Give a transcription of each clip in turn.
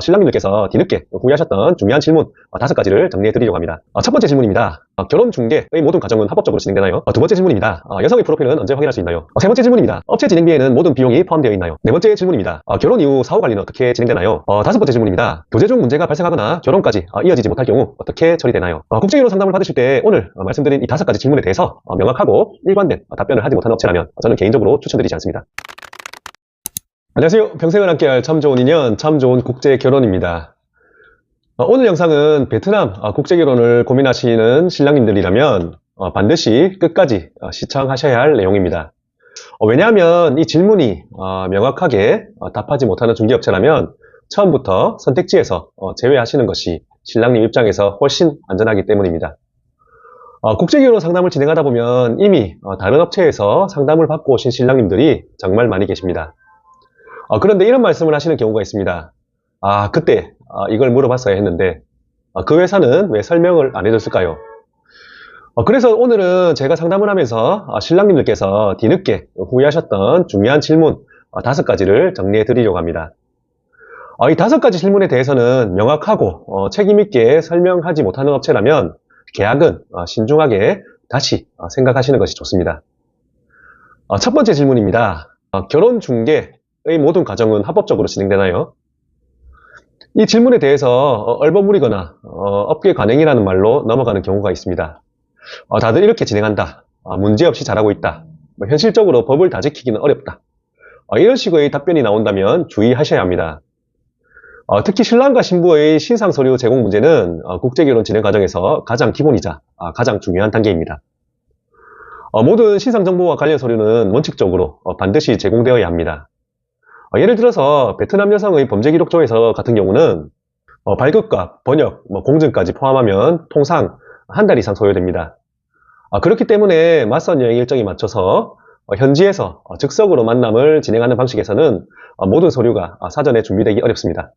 신랑님들께서 뒤늦게 후회하셨던 중요한 질문 5가지를 정리해 드리려고 합니다. 첫 번째 질문입니다. 결혼 중개의 모든 과정은 합법적으로 진행되나요? 두 번째 질문입니다. 여성의 프로필은 언제 확인할 수 있나요? 세 번째 질문입니다. 업체 진행비에는 모든 비용이 포함되어 있나요? 네 번째 질문입니다. 결혼 이후 사후 관리는 어떻게 진행되나요? 다섯 번째 질문입니다. 교제 중 문제가 발생하거나 결혼까지 이어지지 못할 경우 어떻게 처리되나요? 국제결혼 상담을 받으실 때 오늘 말씀드린 이 5가지 질문에 대해서 명확하고 일관된 답변을 하지 못하는 업체라면 저는 개인적으로 추천드리지 않습니다. 안녕하세요. 평생을 함께할 참 좋은 인연, 참 좋은 국제결혼입니다. 오늘 영상은 베트남 국제결혼을 고민하시는 신랑님들이라면 반드시 끝까지 시청하셔야 할 내용입니다. 왜냐하면 이 질문이 명확하게 답하지 못하는 중개업체라면 처음부터 선택지에서 제외하시는 것이 신랑님 입장에서 훨씬 안전하기 때문입니다. 국제결혼 상담을 진행하다 보면 이미 다른 업체에서 상담을 받고 오신 신랑님들이 정말 많이 계십니다. 그런데 이런 말씀을 하시는 경우가 있습니다. 그때 이걸 물어봤어야 했는데 그 회사는 왜 설명을 안 해줬을까요? 그래서 오늘은 제가 상담을 하면서 신랑님들께서 뒤늦게 후회하셨던 중요한 질문 5가지를 정리해 드리려고 합니다. 이 5가지 질문에 대해서는 명확하고 책임있게 설명하지 못하는 업체라면 계약은 신중하게 다시 생각하시는 것이 좋습니다. 첫 번째 질문입니다. 결혼 중개의 모든 과정은 합법적으로 진행되나요? 이 질문에 대해서 얼버무리거나 업계 관행이라는 말로 넘어가는 경우가 있습니다. 다들 이렇게 진행한다. 문제없이 잘하고 있다. 현실적으로 법을 다 지키기는 어렵다. 이런 식의 답변이 나온다면 주의하셔야 합니다. 특히 신랑과 신부의 신상서류 제공 문제는 국제결혼 진행 과정에서 가장 기본이자 가장 중요한 단계입니다. 모든 신상정보와 관련 서류는 원칙적으로 반드시 제공되어야 합니다. 예를 들어서 베트남 여성의 범죄기록조에서 같은 경우는 발급과 번역, 공증까지 포함하면 통상 한 달 이상 소요됩니다. 그렇기 때문에 맞선 여행 일정에 맞춰서 현지에서 즉석으로 만남을 진행하는 방식에서는 모든 서류가 사전에 준비되기 어렵습니다.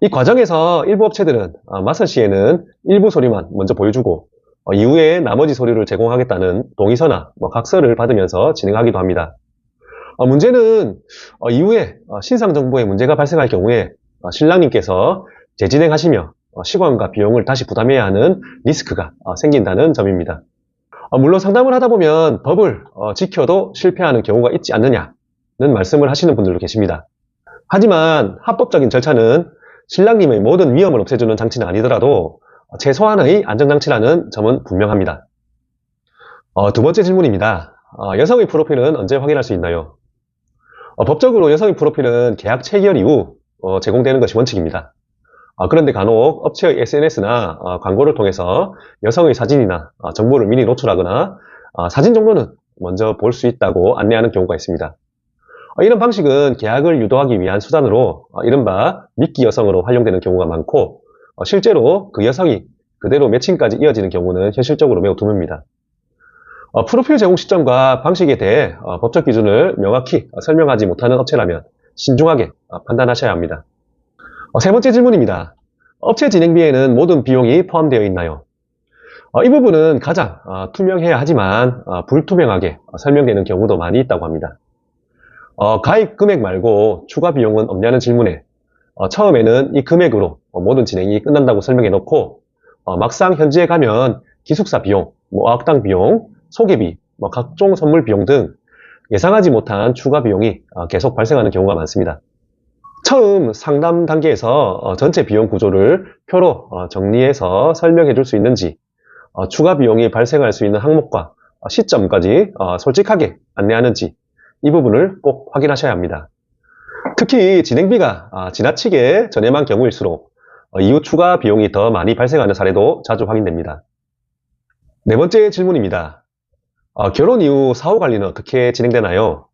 이 과정에서 일부 업체들은 맞선 시에는 일부 서류만 먼저 보여주고 이후에 나머지 서류를 제공하겠다는 동의서나 각서를 받으면서 진행하기도 합니다. 문제는 이후에 신상정보에 문제가 발생할 경우에 신랑님께서 재진행하시며 시간과 비용을 다시 부담해야 하는 리스크가 생긴다는 점입니다. 물론 상담을 하다 보면 법을 지켜도 실패하는 경우가 있지 않느냐는 말씀을 하시는 분들도 계십니다. 하지만 합법적인 절차는 신랑님의 모든 위험을 없애주는 장치는 아니더라도 최소한의 안전장치라는 점은 분명합니다. 두 번째 질문입니다. 여성의 프로필은 언제 확인할 수 있나요? 법적으로 여성의 프로필은 계약 체결 이후 제공되는 것이 원칙입니다. 그런데 간혹 업체의 SNS나 광고를 통해서 여성의 사진이나 정보를 미리 노출하거나 사진 정도는 먼저 볼 수 있다고 안내하는 경우가 있습니다. 이런 방식은 계약을 유도하기 위한 수단으로 이른바 미끼 여성으로 활용되는 경우가 많고 실제로 그 여성이 그대로 매칭까지 이어지는 경우는 현실적으로 매우 드뭅니다. 프로필 제공 시점과 방식에 대해 법적 기준을 명확히 설명하지 못하는 업체라면 신중하게 판단하셔야 합니다. 세 번째 질문입니다. 업체 진행비에는 모든 비용이 포함되어 있나요? 이 부분은 가장 투명해야 하지만 불투명하게 설명되는 경우도 많이 있다고 합니다. 가입 금액 말고 추가 비용은 없냐는 질문에 처음에는 이 금액으로 모든 진행이 끝난다고 설명해 놓고 막상 현지에 가면 기숙사 비용, 어학당 비용, 소개비, 각종 선물 비용 등 예상하지 못한 추가 비용이 계속 발생하는 경우가 많습니다. 처음 상담 단계에서 전체 비용 구조를 표로 정리해서 설명해 줄 수 있는지, 추가 비용이 발생할 수 있는 항목과 시점까지 솔직하게 안내하는지 이 부분을 꼭 확인하셔야 합니다. 특히 진행비가 지나치게 저렴한 경우일수록 이후 추가 비용이 더 많이 발생하는 사례도 자주 확인됩니다. 네 번째 질문입니다. 결혼 이후 사후 관리는 어떻게 진행되나요?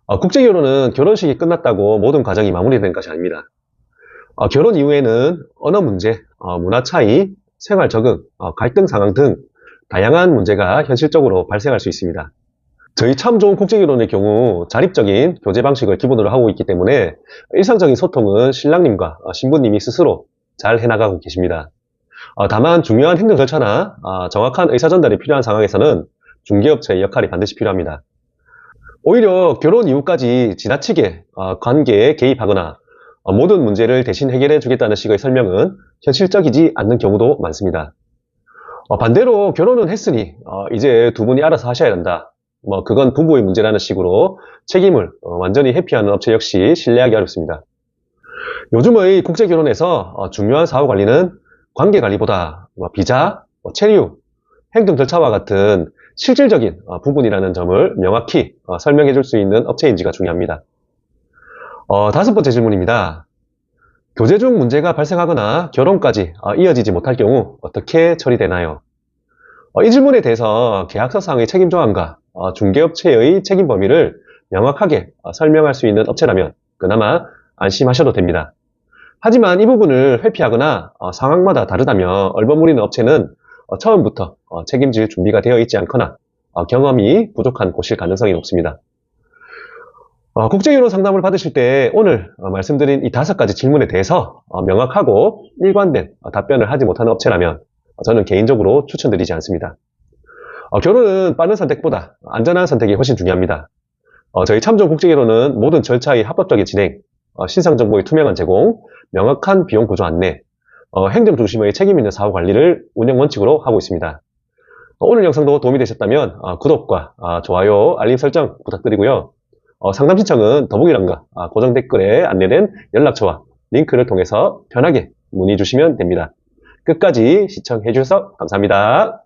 국제결혼은 결혼식이 끝났다고 모든 과정이 마무리된 것이 아닙니다. 결혼 이후에는 언어 문제, 문화 차이, 생활 적응, 갈등 상황 등 다양한 문제가 현실적으로 발생할 수 있습니다. 저희 참 좋은 국제결혼의 경우 자립적인 교제 방식을 기본으로 하고 있기 때문에 일상적인 소통은 신랑님과 신부님이 스스로 잘 해나가고 계십니다. 다만 중요한 행정 절차나 정확한 의사 전달이 필요한 상황에서는 중개업체의 역할이 반드시 필요합니다. 오히려 결혼 이후까지 지나치게 관계에 개입하거나 모든 문제를 대신 해결해 주겠다는 식의 설명은 현실적이지 않는 경우도 많습니다. 반대로 결혼은 했으니 이제 두 분이 알아서 하셔야 한다. 그건 부부의 문제라는 식으로 책임을 완전히 회피하는 업체 역시 신뢰하기 어렵습니다. 요즘의 국제 결혼에서 중요한 사후 관리는 관계 관리보다 비자, 체류, 행정 절차와 같은 실질적인 부분이라는 점을 명확히 설명해 줄 수 있는 업체인지가 중요합니다. 다섯 번째 질문입니다. 교제 중 문제가 발생하거나 결혼까지 이어지지 못할 경우 어떻게 처리되나요? 이 질문에 대해서 계약서상의 책임 조항과 중개업체의 책임 범위를 명확하게 설명할 수 있는 업체라면 그나마 안심하셔도 됩니다. 하지만 이 부분을 회피하거나 상황마다 다르다며 얼버무리는 업체는 처음부터 책임질 준비가 되어 있지 않거나 경험이 부족한 곳일 가능성이 높습니다. 국제결혼 상담을 받으실 때 오늘 말씀드린 이 5가지 질문에 대해서 명확하고 일관된 답변을 하지 못하는 업체라면 저는 개인적으로 추천드리지 않습니다. 결혼은 빠른 선택보다 안전한 선택이 훨씬 중요합니다. 저희 참좋은 국제결혼은 모든 절차의 합법적인 진행, 신상정보의 투명한 제공, 명확한 비용 구조 안내, 행정 중심의 책임 있는 사후 관리를 운영 원칙으로 하고 있습니다. 오늘 영상도 도움이 되셨다면 구독과 좋아요, 알림 설정 부탁드리고요. 상담 신청은 더보기란과 고정 댓글에 안내된 연락처와 링크를 통해서 편하게 문의 주시면 됩니다. 끝까지 시청해 주셔서 감사합니다.